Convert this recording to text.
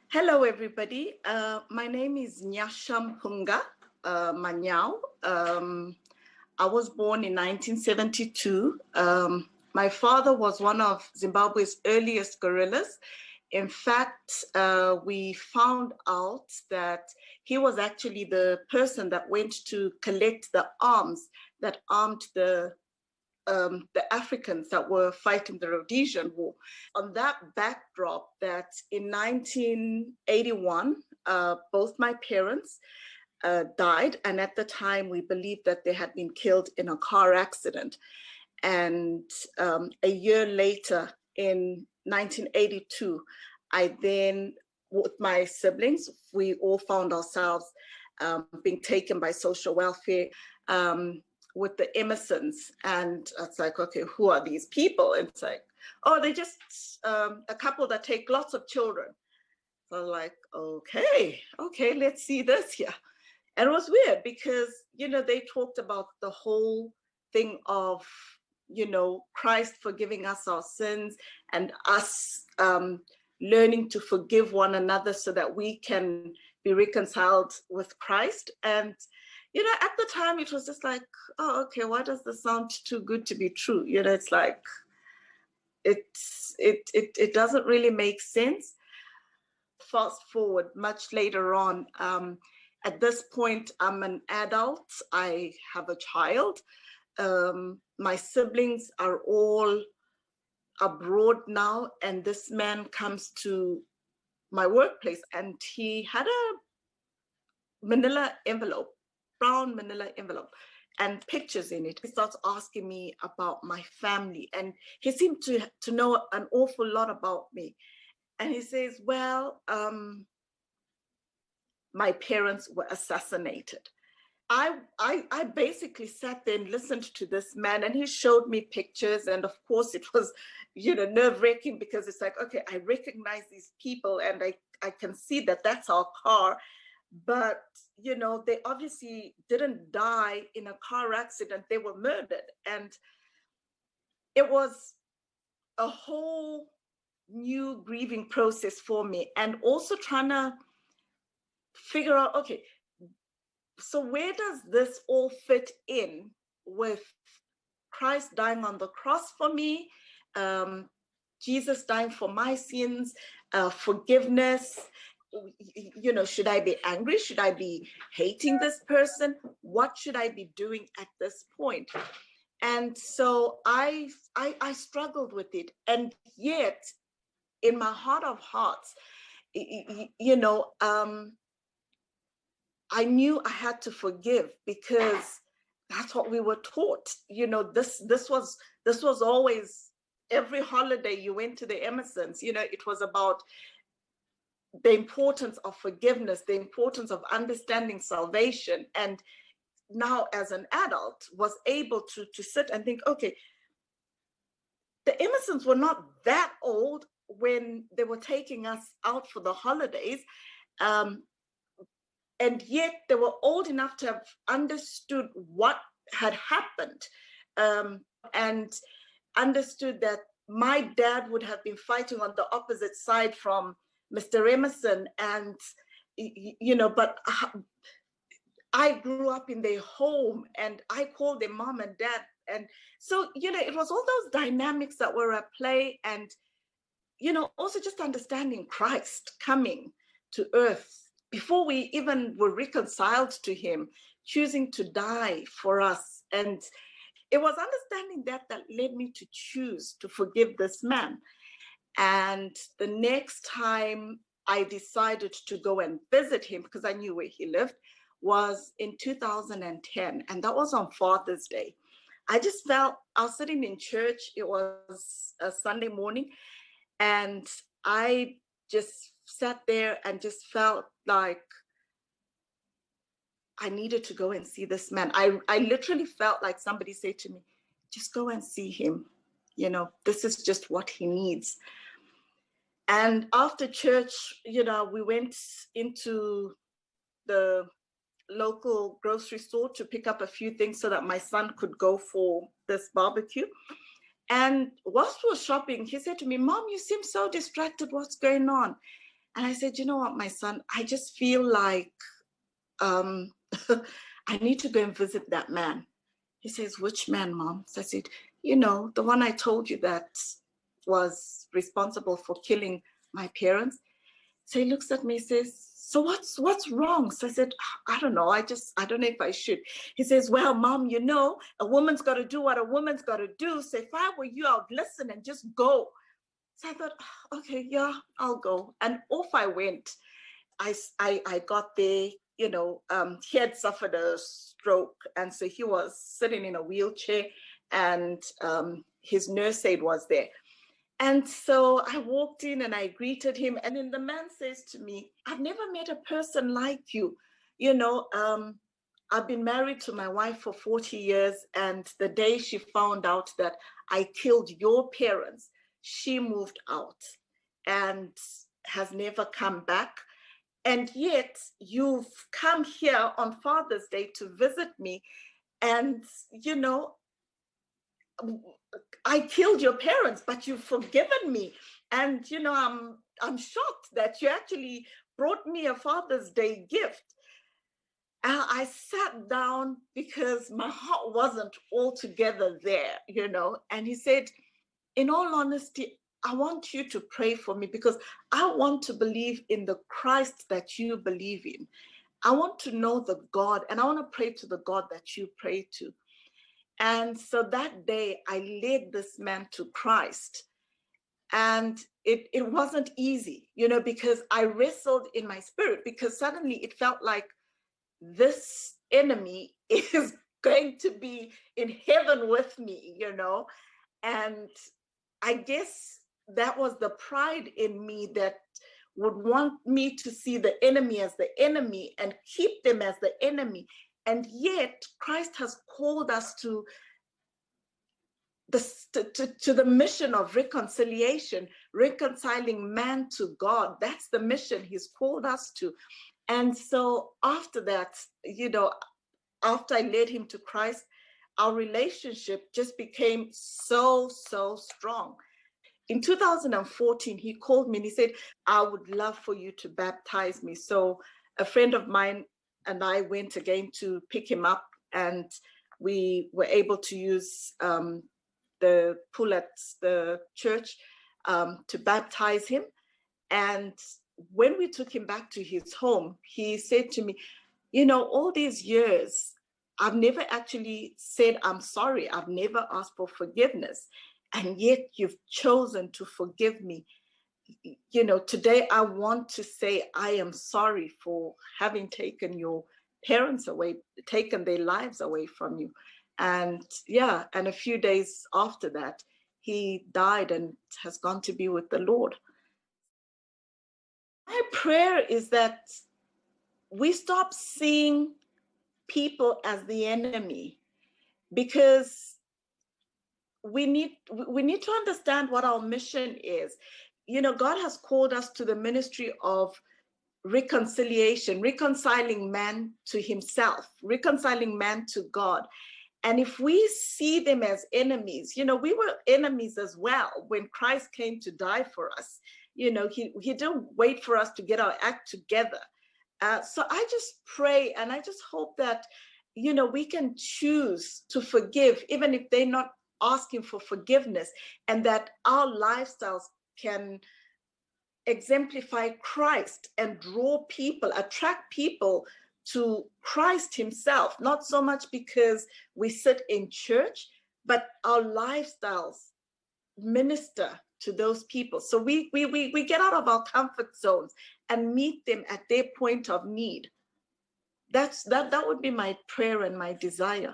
Hello, everybody. My name is Nyasha Manyao. I was born in 1972. My father was one of Zimbabwe's earliest guerrillas. In fact, we found out that he was actually the person that went to collect the arms that armed the Africans that were fighting the Rhodesian War. On that backdrop, that in 1981, both my parents died, and at the time we believed that they had been killed in a car accident. And a year later, in 1982, I then, with my siblings, we all found ourselves being taken by social welfare with the Emmersons. And it's like, okay, who are these people? And it's like, oh, they're just a couple that take lots of children. So I'm like, okay, let's see this here. And it was weird because, they talked about the whole thing of, Christ forgiving us our sins and us learning to forgive one another so that we can be reconciled with Christ. And, at the time it was just like, oh, okay, why does this sound too good to be true? It's like, it doesn't really make sense. Fast forward much later on, at this point, I'm an adult. I have a child. My siblings are all abroad now, and this man comes to my workplace, and he had a manila envelope, brown manila envelope, and pictures in it. He starts asking me about my family, and he seemed to know an awful lot about me. And he says, well, my parents were assassinated. I basically sat there and listened to this man, and he showed me pictures. And of course it was, nerve-wracking, because it's like, okay, I recognize these people and I can see that that's our car. But, they obviously didn't die in a car accident. They were murdered. And it was a whole new grieving process for me, and also trying to figure out, okay, so where does this all fit in with Christ dying on the cross for me, Jesus dying for my sins, forgiveness? Should I be angry? Should I be hating this person? What should I be doing at this point? And so I struggled with it. And yet, in my heart of hearts, I knew I had to forgive, because that's what we were taught. This was always, every holiday you went to the Emmersons, it was about the importance of forgiveness, the importance of understanding salvation. And now as an adult was able to sit and think, okay, the Emmersons were not that old when they were taking us out for the holidays. And yet they were old enough to have understood what had happened, and understood that my dad would have been fighting on the opposite side from Mr. Emmerson. And, but I grew up in their home, and I called them mom and dad. And so, it was all those dynamics that were at play. And, also just understanding Christ coming to earth before we even were reconciled to him, choosing to die for us. And it was understanding that led me to choose to forgive this man. And the next time I decided to go and visit him, because I knew where he lived, was in 2010. And that was on Father's Day. I just felt, I was sitting in church. It was a Sunday morning. And I just sat there and just felt like I needed to go and see this man. I literally felt like somebody said to me, just go and see him. This is just what he needs. And after church, we went into the local grocery store to pick up a few things so that my son could go for this barbecue. And whilst we were shopping, he said to me, Mom, you seem so distracted. What's going on? And I said, you know what, my son, I just feel like I need to go and visit that man. He says, which man, Mom? So I said, you know, the one I told you that was responsible for killing my parents. So he looks at me, he says, so what's wrong? So I said, I don't know. I don't know if I should. He says, well, Mom, you know, a woman's got to do what a woman's got to do. So if I were you, I would listen and just go. So I thought, okay, yeah, I'll go. And off I went. I got there, you know, he had suffered a stroke. And so he was sitting in a wheelchair, and his nurse aide was there. And so I walked in and I greeted him. And then the man says to me, I've never met a person like you. You know, I've been married to my wife for 40 years. And the day she found out that I killed your parents, she moved out and has never come back. And yet you've come here on Father's Day to visit me. And, you know, I killed your parents, but you've forgiven me. And, you know, I'm shocked that you actually brought me a Father's Day gift. I sat down because my heart wasn't altogether there, you know. And he said, in all honesty, I want you to pray for me because I want to believe in the Christ that you believe in. I want to know the God, and I want to pray to the God that you pray to. And so that day I led this man to Christ. And it wasn't easy, you know, because I wrestled in my spirit, because suddenly it felt like this enemy is going to be in heaven with me, you know. And I guess that was the pride in me that would want me to see the enemy as the enemy and keep them as the enemy. And yet Christ has called us to the mission of reconciliation, reconciling man to God. That's the mission he's called us to. And so after that, you know, after I led him to Christ, our relationship just became so strong. In 2014, he called me and he said, I would love for you to baptize me. So a friend of mine and I went again to pick him up, and we were able to use the pool at the church to baptize him. And when we took him back to his home, he said to me, you know, all these years, I've never actually said I'm sorry. I've never asked for forgiveness. And yet you've chosen to forgive me. You know, today I want to say I am sorry for having taken your parents away, taken their lives away from you. And yeah, and a few days after that, he died and has gone to be with the Lord. My prayer is that we stop seeing people as the enemy, because we need to understand what our mission is. You know, God has called us to the ministry of reconciliation, reconciling man to himself, reconciling man to God. And if we see them as enemies, you know, we were enemies as well when Christ came to die for us. You know, he didn't wait for us to get our act together. So I just pray and I just hope that, you know, we can choose to forgive, even if they're not asking for forgiveness, and that our lifestyles can exemplify Christ and draw people, attract people to Christ himself, not so much because we sit in church, but our lifestyles minister to those people. So we get out of our comfort zones and meet them at their point of need. That would be my prayer and my desire.